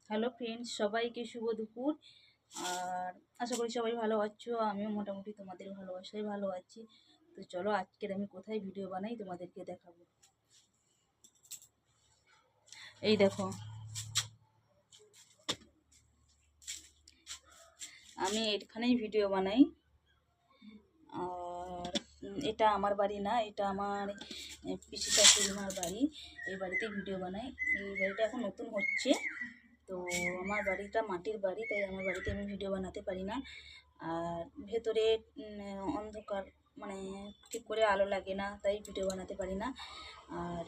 Hello friends, সবাইকে শুভ দুপুর। আর আশা করি সবাই ভালো আছো। আমিও মোটামুটি তোমাদের ভালোবাসায় ভালো আছি। তো চলো আজকের আমি কোথায় ভিডিও বানাই তোমাদেরকে দেখাবো। এই দেখো, আমি এখানেই ভিডিও বানাই। আর এটা আমার বাড়ি না, এটা আমার পিসি শাশুড়িমার বাড়ি। এই বাড়িতে ভিডিও বানাই। এই বাড়িটা এখন নতুন হচ্ছে, তো আমার বাড়িটা মাটির বাড়ি, তাই আমার বাড়িতে আমি ভিডিও বানাতে পারি না। আর ভেতরে অন্ধকার, মানে ঠিক করে আলো লাগে না, তাই ভিডিও বানাতে পারি না। আর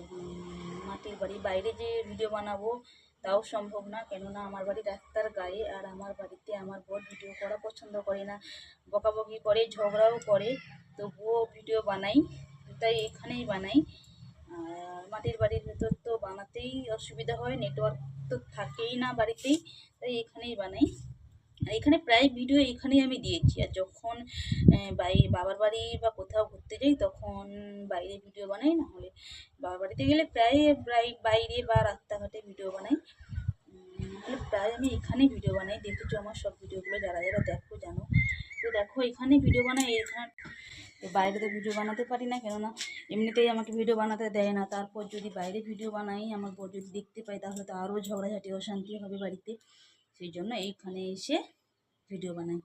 মাটির বাড়ি, বাইরে যে ভিডিও বানাবো তাও সম্ভব না, কেননা আমার বাড়ি রাস্তার গায়ে। আর আমার বাড়িতে আমার বর ভিডিও করা পছন্দ করে না, বকাবকি করে, ঝগড়াও করে, তবুও ভিডিও বানাই, তাই এখানেই বানাই। আর মাটির বাড়ির ভেতর তো বানাতেই অসুবিধা হয়, নেটওয়ার্ক তো থাকেই না বাড়িতেই, তাই এখানেই বানাই। আর এখানে প্রায় ভিডিও এখানেই আমি দিয়েছি। আর যখন বাবার বাড়ি বা কোথাও ঘুরতে যাই তখন বাইরে ভিডিও বানাই, না হলে বাবার বাড়িতে গেলে প্রায় প্রায় বাইরে বা রাস্তাঘাটে ভিডিও বানাই। নাহলে প্রায় আমি এখানেই ভিডিও বানাই। দেখেছো আমার সব ভিডিওগুলো, যারা যারা দেখো জানো। তো দেখো এখানে ভিডিও বানাই, এখানে বাইরে তো ভিডিও বানাতে পারি না, কেননা এমনিতেই আমাকে ভিডিও বানাতে দেয় না। তারপর যদি বাইরে ভিডিও বানাই, আমার বর যদি দেখতে পাই তাহলে তো আরও ঝগড়াঝাটি অশান্তি হবে বাড়িতে। সেই জন্য এইখানে এসে ভিডিও বানাই।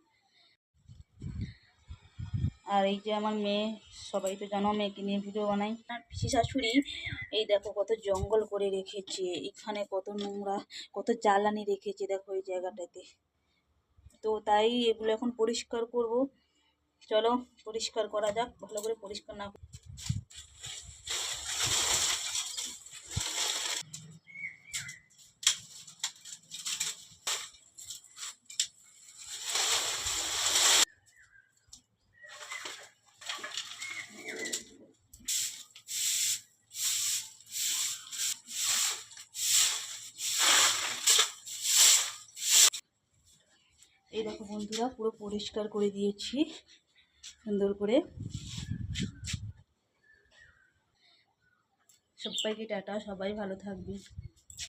আর এই যে আমার মেয়ে, সবাই তো জানো মেয়েকে নিয়ে ভিডিও বানাই। আর পিসি শাশুড়ি এই দেখো কত জঙ্গল করে রেখেছে, এখানে কত নোংরা, কত জ্বালানি রেখেছে দেখো এই জায়গাটাতে। তো তাই এগুলো এখন পরিষ্কার করব। চলো পরিষ্কার করা যাক, ভালো করে পরিষ্কার না। এই দেখো বন্ধুরা, পুরো পরিষ্কার করে দিয়েছি সুন্দর করে। সবাইকে টাটা, সবাই ভালো থাকবে।